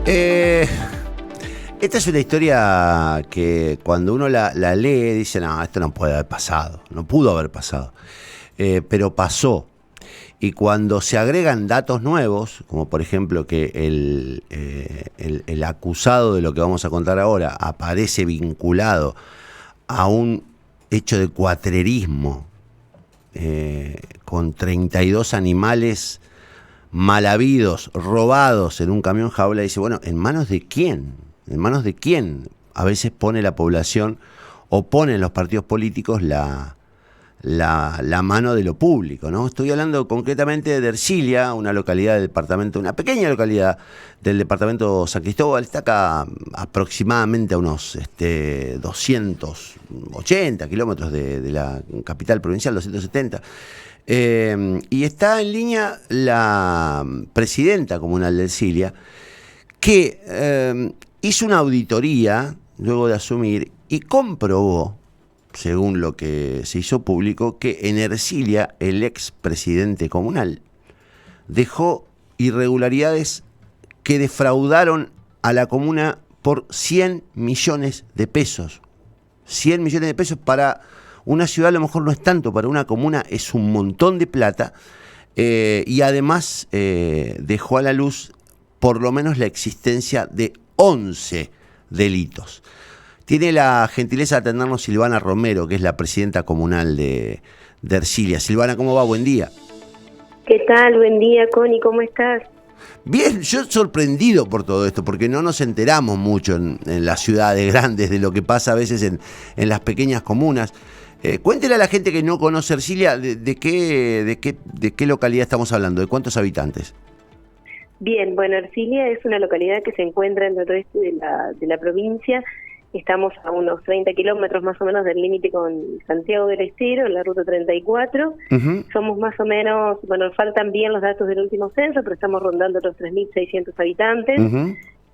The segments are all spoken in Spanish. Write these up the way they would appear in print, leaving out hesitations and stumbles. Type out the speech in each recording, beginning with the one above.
Eh, Esta es una historia que cuando uno la lee dice, no, esto no puede haber pasado, no pudo haber pasado, pero pasó. Y cuando se agregan datos nuevos, como por ejemplo que el acusado de lo que vamos a contar ahora aparece vinculado a un hecho de cuatrerismo, con 32 animales mal habidos, robados en un camión jaula, dice, bueno, ¿en manos de quién? ¿En manos de quién? A veces pone la población o ponen los partidos políticos la mano de lo público, ¿no? Estoy hablando concretamente de Ercilia, una localidad del departamento, una pequeña localidad del departamento San Cristóbal, está acá aproximadamente a unos 280 kilómetros de la capital provincial, 270. Y está en línea la presidenta comunal de Ercilia, que hizo una auditoría luego de asumir y comprobó, según lo que se hizo público, que en Ercilia el expresidente comunal dejó irregularidades que defraudaron a la comuna por 100 millones de pesos. 100 millones de pesos para una ciudad a lo mejor no es tanto, para una comuna es un montón de plata, y además dejó a la luz por lo menos la existencia de 11 delitos. Tiene la gentileza de atendernos Silvana Romero, que es la presidenta comunal de Ercilia. Silvana, ¿cómo va? Buen día. ¿Qué tal? Buen día, Connie, ¿cómo estás? Bien, yo sorprendido por todo esto, porque no nos enteramos mucho en las ciudades grandes de lo que pasa a veces en las pequeñas comunas. Cuéntele a la gente que no conoce Ercilia de qué localidad estamos hablando, de cuántos habitantes. Bien, bueno, Ercilia es una localidad que se encuentra en el noroeste de la provincia. Estamos a unos 30 kilómetros más o menos del límite con Santiago del Estero, en la ruta 34. Somos más o menos, bueno, faltan bien los datos del último censo, pero estamos rondando los 3.600 habitantes.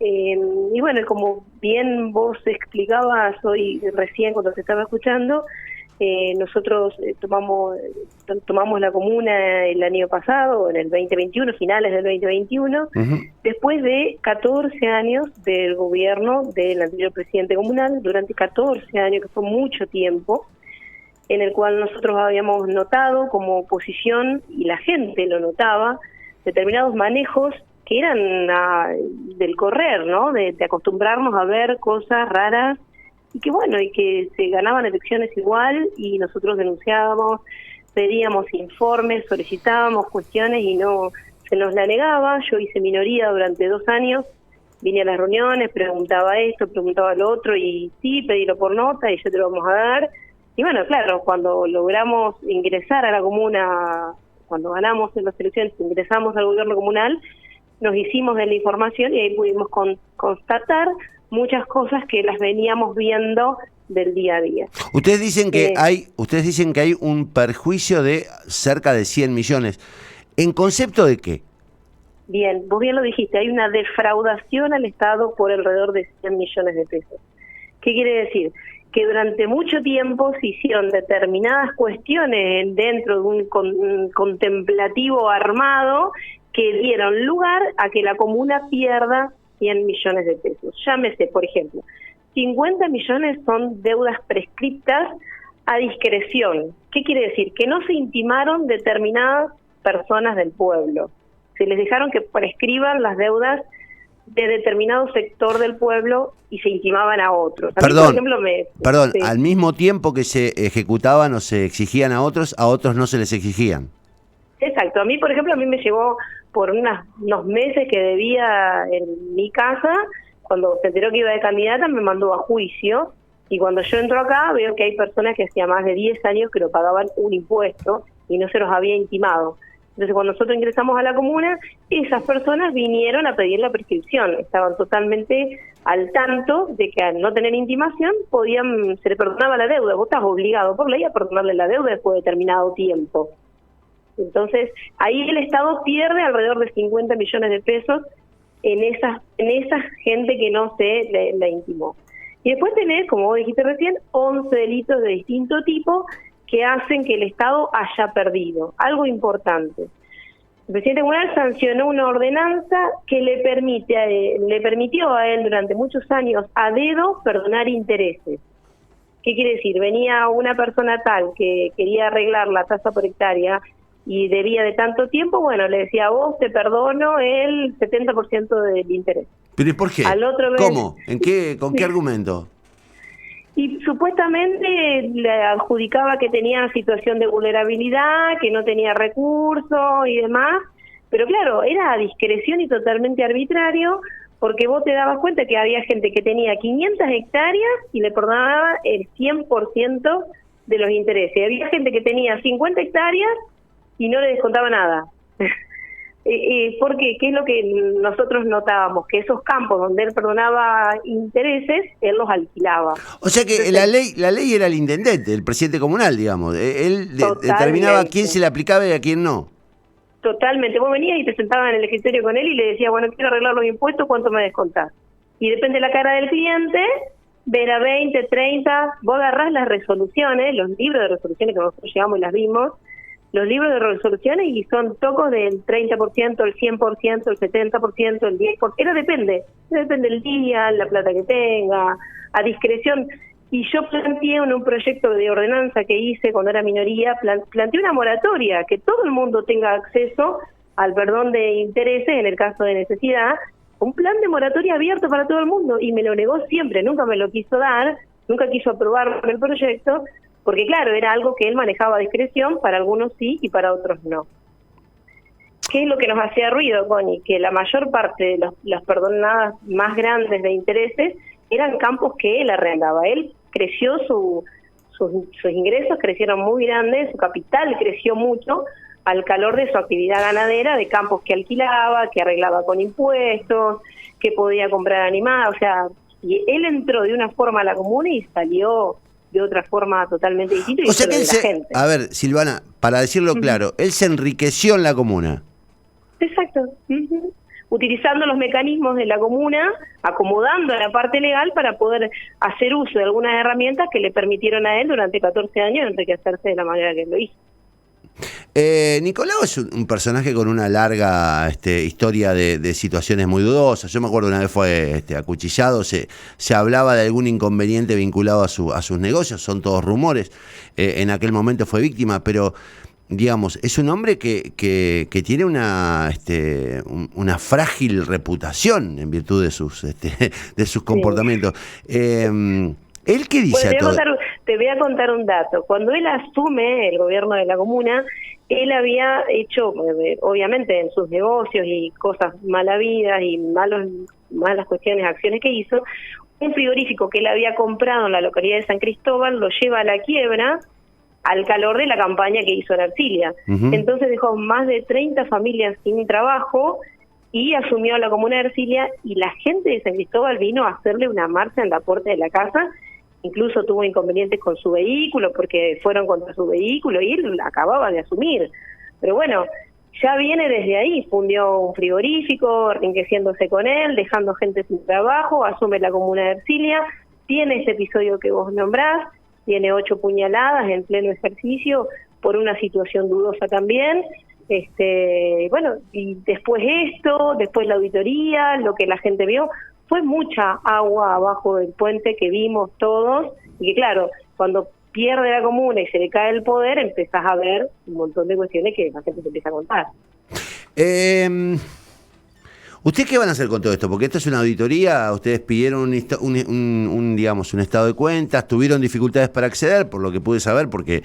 Y bueno, como bien vos explicabas hoy recién cuando te estaba escuchando, nosotros tomamos la comuna el año pasado, en el 2021, finales del 2021, después de 14 años del gobierno del anterior presidente comunal, durante 14 años, que fue mucho tiempo, en el cual nosotros habíamos notado como oposición, y la gente lo notaba, determinados manejos que eran del correr, ¿no? De acostumbrarnos a ver cosas raras, y que bueno, y que se ganaban elecciones igual, y nosotros denunciábamos, pedíamos informes, solicitábamos cuestiones y no se nos la negaba. Yo hice minoría durante 2 años, vine a las reuniones, preguntaba esto, preguntaba lo otro, y sí, pedílo por nota y ya te lo vamos a dar. Y bueno, claro, cuando logramos ingresar a la comuna, cuando ganamos en las elecciones, ingresamos al gobierno comunal, nos hicimos de la información y ahí pudimos constatar muchas cosas que las veníamos viendo del día a día. Ustedes dicen que hay un perjuicio de cerca de 100 millones. ¿En concepto de qué? Bien, vos bien lo dijiste, hay una defraudación al Estado por alrededor de 100 millones de pesos. ¿Qué quiere decir? Que durante mucho tiempo se hicieron determinadas cuestiones dentro de un contemplativo armado que dieron lugar a que la comuna pierda 100 millones de pesos. Llámese, por ejemplo, 50 millones son deudas prescriptas a discreción. ¿Qué quiere decir? Que no se intimaron determinadas personas del pueblo. Se les dejaron que prescriban las deudas de determinado sector del pueblo y se intimaban a otros. A mí, por ejemplo, sí. Al mismo tiempo que se ejecutaban o se exigían a otros no se les exigían. Exacto. A mí, por ejemplo, me llegó por unos meses que debía en mi casa. Cuando se enteró que iba de candidata, me mandó a juicio, y cuando yo entro acá veo que hay personas que hacía más de 10 años que no pagaban un impuesto y no se los había intimado. Entonces, cuando nosotros ingresamos a la comuna, esas personas vinieron a pedir la prescripción. Estaban totalmente al tanto de que al no tener intimación se le perdonaba la deuda. Vos estás obligado por ley a perdonarle la deuda después de determinado tiempo. Entonces, ahí el Estado pierde alrededor de 50 millones de pesos en esa gente que no se la intimó. Y después tenés, como vos dijiste recién, 11 delitos de distinto tipo que hacen que el Estado haya perdido. Algo importante. El presidente comunal sancionó una ordenanza que le permitió a él durante muchos años a dedo perdonar intereses. ¿Qué quiere decir? Venía una persona tal que quería arreglar la tasa por hectárea y debía de tanto tiempo, bueno, le decía, a vos te perdono el 70% del interés. ¿Pero y por qué? Al otro ¿Cómo? ¿Con qué argumento? Y supuestamente le adjudicaba que tenía situación de vulnerabilidad, que no tenía recursos y demás, pero claro, era a discreción y totalmente arbitrario, porque vos te dabas cuenta que había gente que tenía 500 hectáreas y le perdonaba el 100% de los intereses. Y había gente que tenía 50 hectáreas y no le descontaba nada. Porque, ¿qué es lo que nosotros notábamos? Que esos campos donde él perdonaba intereses, él los alquilaba. O sea que entonces, la ley era el intendente, el presidente comunal, digamos. Él determinaba a quién se le aplicaba y a quién no. Totalmente. Vos venías y te sentabas en el escritorio con él y le decías, bueno, quiero arreglar los impuestos, ¿cuánto me descontás? Y depende de la cara del cliente, verá 20, 30, vos agarrás las resoluciones, los libros de resoluciones que nosotros llevamos y las vimos, los libros de resoluciones y son tocos del 30%, el 100%, el 70%, el 10%, depende del día, la plata que tenga, a discreción. Y yo planteé en un proyecto de ordenanza que hice cuando era minoría, planteé una moratoria, que todo el mundo tenga acceso al perdón de intereses en el caso de necesidad, un plan de moratoria abierto para todo el mundo, y me lo negó siempre, nunca me lo quiso dar, nunca quiso aprobar el proyecto, porque claro, era algo que él manejaba a discreción, para algunos sí y para otros no. ¿Qué es lo que nos hacía ruido, Connie? Que la mayor parte de las perdonadas más grandes de intereses eran campos que él arrendaba. Él creció, sus ingresos crecieron muy grandes, su capital creció mucho al calor de su actividad ganadera, de campos que alquilaba, que arreglaba con impuestos, que podía comprar animales, o sea, y él entró de una forma a la comuna y salió de otra forma totalmente distinta. O sea que él gente. A ver, Silvana, para decirlo claro, él se enriqueció en la comuna. Exacto. Utilizando los mecanismos de la comuna, acomodando la parte legal para poder hacer uso de algunas herramientas que le permitieron a él durante 14 años enriquecerse de la manera que lo hizo. Nicolau es un personaje con una larga historia de situaciones muy dudosas. Yo me acuerdo una vez fue acuchillado, se hablaba de algún inconveniente vinculado a sus negocios, son todos rumores. En aquel momento fue víctima, pero digamos, es un hombre que tiene una frágil reputación en virtud de sus comportamientos. ¿Él qué dice a todo? Te voy a contar un dato. Cuando él asume el gobierno de la comuna, él había hecho, obviamente en sus negocios y cosas malavidas y malas cuestiones, acciones que hizo, un frigorífico que él había comprado en la localidad de San Cristóbal lo lleva a la quiebra al calor de la campaña que hizo en Ercilia. Entonces dejó más de 30 familias sin trabajo y asumió la comuna de Ercilia, y la gente de San Cristóbal vino a hacerle una marcha en la puerta de la casa. Incluso tuvo inconvenientes con su vehículo porque fueron contra su vehículo y él acababa de asumir. Pero bueno, ya viene desde ahí, fundió un frigorífico, enriqueciéndose con él, dejando gente sin trabajo, asume la comuna de Ercilia, tiene ese episodio que vos nombrás, tiene 8 puñaladas en pleno ejercicio por una situación dudosa también. Bueno, y después después la auditoría, lo que la gente vio, fue mucha agua abajo del puente que vimos todos, y que claro, cuando pierde la comuna y se le cae el poder, empezás a ver un montón de cuestiones que la gente te empieza a contar. ¿Ustedes qué van a hacer con todo esto? Porque esto es una auditoría, ustedes pidieron un estado de cuentas, tuvieron dificultades para acceder, por lo que pude saber, porque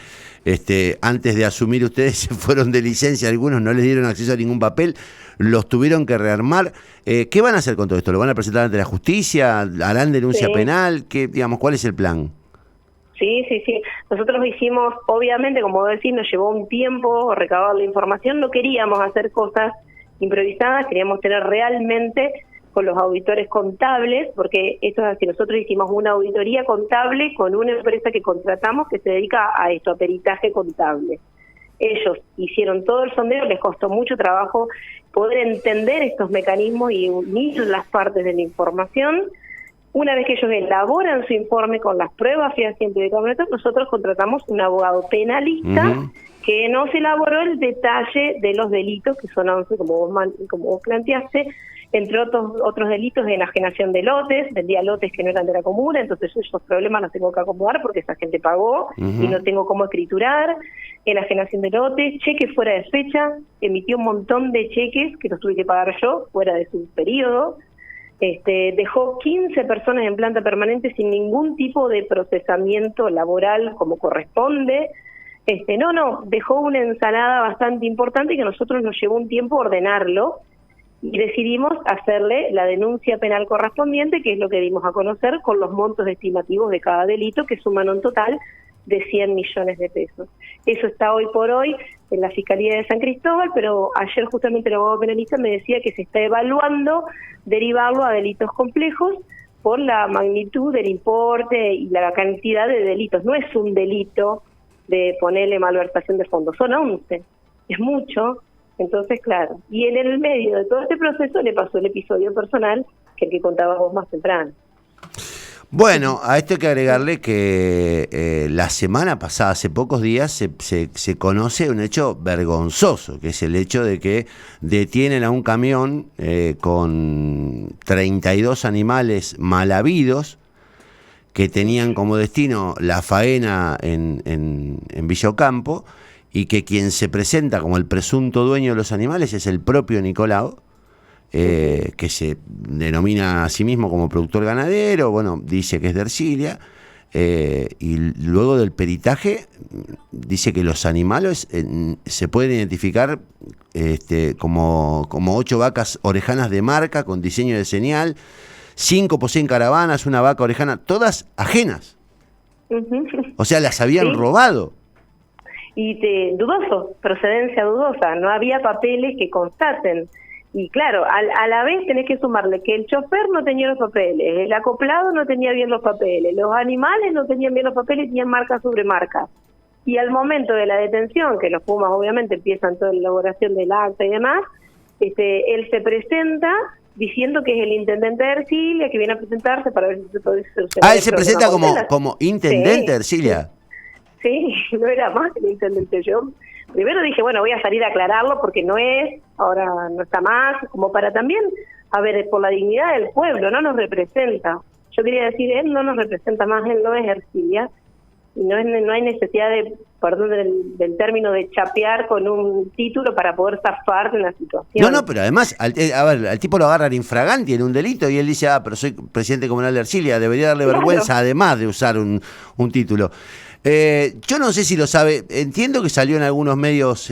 antes de asumir ustedes se fueron de licencia, algunos no les dieron acceso a ningún papel, los tuvieron que rearmar. ¿Qué van a hacer con todo esto? ¿Lo van a presentar ante la justicia? ¿Harán denuncia penal? ¿Cuál es el plan? Sí. Nosotros hicimos, obviamente, como decís, nos llevó un tiempo recabar la información, no queríamos hacer cosas improvisadas, queríamos tener realmente con los auditores contables, porque esto es así, nosotros hicimos una auditoría contable con una empresa que contratamos que se dedica a esto, a peritaje contable. Ellos hicieron todo el sondeo, les costó mucho trabajo poder entender estos mecanismos y unir las partes de la información. Una vez que ellos elaboran su informe con las pruebas fehacientes de camionetas, nosotros contratamos un abogado penalista que no se elaboró el detalle de los delitos, que son 11, como vos planteaste, entre otros delitos de enajenación de lotes, vendía lotes que no eran de la comuna, entonces esos problemas los tengo que acomodar porque esa gente pagó y no tengo cómo escriturar, enajenación de lotes, cheques fuera de fecha, emitió un montón de cheques que los tuve que pagar yo fuera de su periodo, dejó 15 personas en planta permanente sin ningún tipo de procesamiento laboral como corresponde. Dejó una ensalada bastante importante que a nosotros nos llevó un tiempo ordenarlo y decidimos hacerle la denuncia penal correspondiente, que es lo que dimos a conocer con los montos estimativos de cada delito, que suman un total de 100 millones de pesos. Eso está hoy por hoy en la Fiscalía de San Cristóbal, pero ayer justamente el abogado penalista me decía que se está evaluando derivarlo a delitos complejos por la magnitud del importe y la cantidad de delitos. No es un delito de ponerle malversación de fondos, son 11, es mucho. Entonces, claro, y en el medio de todo este proceso le pasó el episodio personal que contabas vos más temprano. Bueno, a esto hay que agregarle que la semana pasada, hace pocos días, se conoce un hecho vergonzoso, que es el hecho de que detienen a un camión con 32 animales mal habidos que tenían como destino la faena en Villa Ocampo, y que quien se presenta como el presunto dueño de los animales es el propio Nicolau, que se denomina a sí mismo como productor ganadero, bueno, dice que es de Ercilia, y luego del peritaje dice que los animales se pueden identificar como 8 vacas orejanas de marca con diseño de señal, 5 poseen caravanas, una vaca orejana, todas ajenas. O sea, las habían robado. Y dudoso, procedencia dudosa, no había papeles que constaten. Y claro, a la vez tenés que sumarle que el chofer no tenía los papeles, el acoplado no tenía bien los papeles, los animales no tenían bien los papeles, tenían marca sobre marca. Y al momento de la detención, que los Pumas obviamente empiezan toda la elaboración del acta y demás, él se presenta diciendo que es el intendente de Ercilia, que viene a presentarse para ver si se puede solucionar. Ah, él se presenta como intendente de Ercilia. Sí, no era más que el intendente. Yo primero dije, bueno, voy a salir a aclararlo porque no es, ahora no está más, como para también, a ver, por la dignidad del pueblo, no nos representa. Yo quería decir, él no nos representa más, él no es Ercilia, y no hay necesidad de, perdón del término, de chapear con un título para poder zafar de una situación. No, pero además, al tipo lo agarran infraganti en un delito y él dice, pero soy presidente comunal de Ercilia, debería darle vergüenza además de usar un título. Yo no sé si lo sabe, entiendo que salió en algunos medios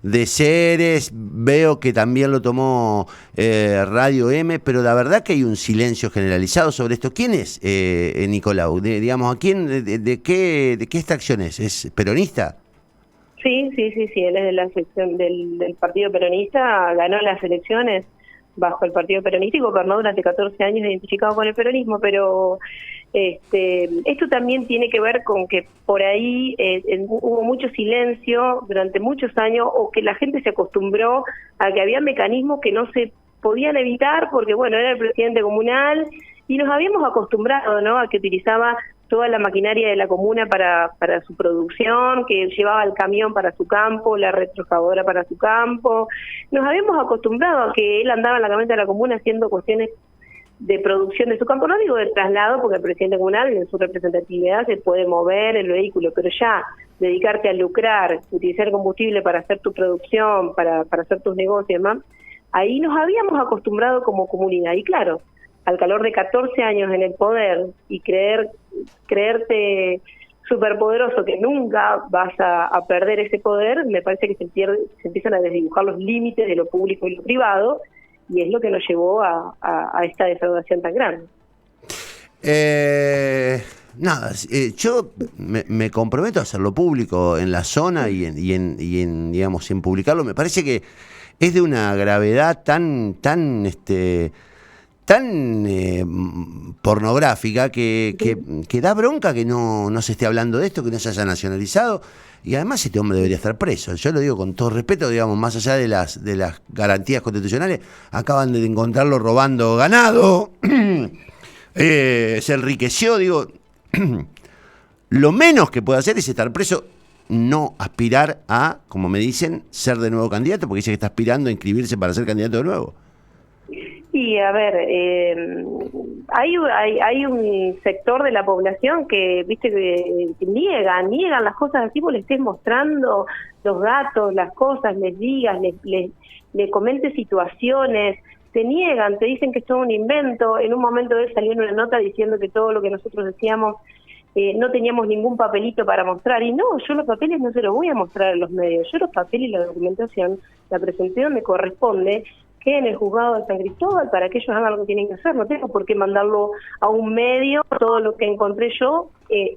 de Ceres, veo que también lo tomó Radio M, pero la verdad que hay un silencio generalizado sobre esto. ¿Quién es Nicolau? Digamos, ¿a quién, de qué extracción es? ¿Es peronista? Sí, él es de la sección del Partido Peronista, ganó las elecciones bajo el Partido Peronista y gobernó durante 14 años identificado con el peronismo, pero esto también tiene que ver con que por ahí hubo mucho silencio durante muchos años, o que la gente se acostumbró a que había mecanismos que no se podían evitar porque, bueno, era el presidente comunal y nos habíamos acostumbrado, ¿no?, a que utilizaba toda la maquinaria de la comuna para su producción, que llevaba el camión para su campo, la retroexcavadora para su campo. Nos habíamos acostumbrado a que él andaba en la camioneta de la comuna haciendo cuestiones de producción de su campo, no digo de traslado, porque el presidente comunal en su representatividad se puede mover el vehículo, pero ya dedicarte a lucrar, utilizar combustible para hacer tu producción, para hacer tus negocios y demás, ahí nos habíamos acostumbrado como comunidad. Y claro, al calor de 14 años en el poder y creerte superpoderoso, que nunca vas a perder ese poder, me parece que se empiezan a desdibujar los límites de lo público y lo privado, y es lo que nos llevó a esta defraudación tan grande. Yo me comprometo a hacerlo público en la zona y en digamos, en publicarlo. Me parece que es de una gravedad tan pornográfica que da bronca que no se esté hablando de esto, que no se haya nacionalizado, y además este hombre debería estar preso. Yo lo digo con todo respeto, digamos, más allá de las garantías constitucionales. Acaban de encontrarlo robando ganado, se enriqueció, digo, lo menos que puede hacer es estar preso no aspirar a, como me dicen, ser de nuevo candidato? Porque dice que está aspirando a inscribirse para ser candidato de nuevo. Y a ver, hay un sector de la población que, viste, que niegan las cosas así, vos le estés mostrando los datos, las cosas, les digas, le comentes situaciones, te niegan, te dicen que es todo un invento. En un momento de él salió en una nota diciendo que todo lo que nosotros decíamos no teníamos ningún papelito para mostrar, y no, yo los papeles no se los voy a mostrar a los medios, yo los papeles y la documentación la presenté donde corresponde, que en el juzgado de San Cristóbal, para que ellos hagan lo que tienen que hacer. No tengo por qué mandarlo a un medio. Todo lo que encontré yo,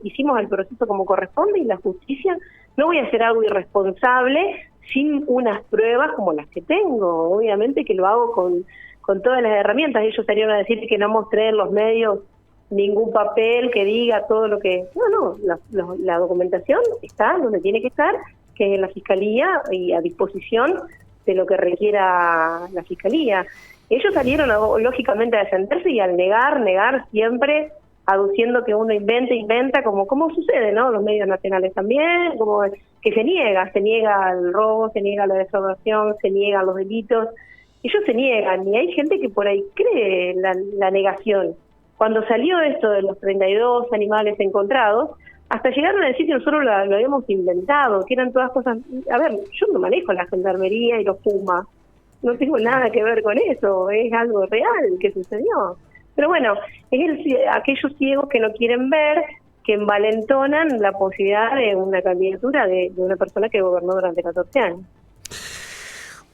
hicimos el proceso como corresponde, y la justicia, no voy a hacer algo irresponsable sin unas pruebas como las que tengo. Obviamente que lo hago con todas las herramientas. Ellos salieron a decir que no mostré en los medios ningún papel que diga todo lo que... No, la documentación está donde tiene que estar, que es en la Fiscalía y a disposición de lo que requiera la Fiscalía. Ellos salieron lógicamente a defenderse, y al negar siempre aduciendo que uno inventa, como sucede, ¿no? Los medios nacionales también, como que se niega el robo, se niega la defraudación, se niegan los delitos. Ellos se niegan, y hay gente que por ahí cree la negación. Cuando salió esto de los 32 animales encontrados, hasta llegaron a decir que nosotros lo habíamos inventado, que eran todas cosas... A ver, yo no manejo la gendarmería y los Pumas, no tengo nada que ver con eso, es algo real que sucedió. Pero bueno, es aquellos ciegos que no quieren ver, que envalentonan la posibilidad de una candidatura de una persona que gobernó durante 14 años.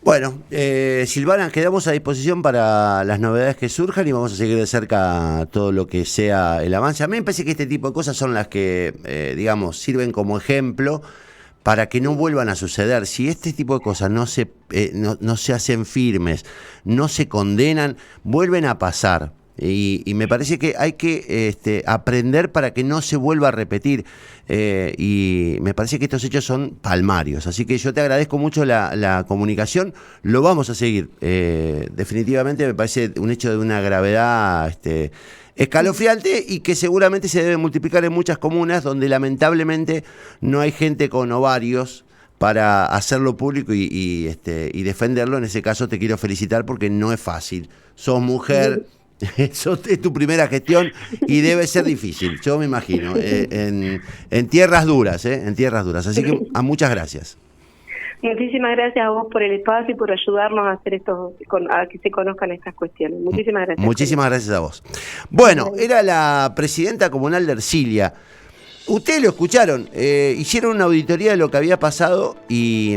Bueno, Silvana, quedamos a disposición para las novedades que surjan, y vamos a seguir de cerca todo lo que sea el avance. A mí me parece que este tipo de cosas son las que, digamos, sirven como ejemplo para que no vuelvan a suceder. Si este tipo de cosas no se hacen firmes, no se condenan, vuelven a pasar. Y me parece que hay que aprender para que no se vuelva a repetir, y me parece que estos hechos son palmarios, así que yo te agradezco mucho la comunicación. Lo vamos a seguir, definitivamente me parece un hecho de una gravedad escalofriante, y que seguramente se debe multiplicar en muchas comunas donde lamentablemente no hay gente con ovarios para hacerlo público y defenderlo. En ese caso te quiero felicitar, porque no es fácil, sos mujer. Eso es tu primera gestión y debe ser difícil, yo me imagino, en tierras duras, en tierras duras. Así que muchas gracias. Muchísimas gracias a vos por el espacio y por ayudarnos a hacer a que se conozcan estas cuestiones. Muchísimas gracias. Muchísimas gracias a vos. Bueno, era la presidenta comunal de Ercilia. Ustedes lo escucharon, hicieron una auditoría de lo que había pasado y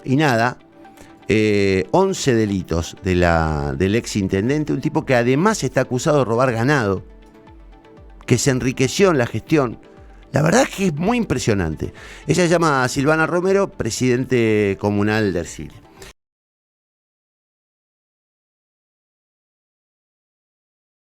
nada. 11 delitos del ex intendente, un tipo que además está acusado de robar ganado, que se enriqueció en la gestión. La verdad es que es muy impresionante. Ella se llama Silvana Romero, presidente comunal de Ercilia.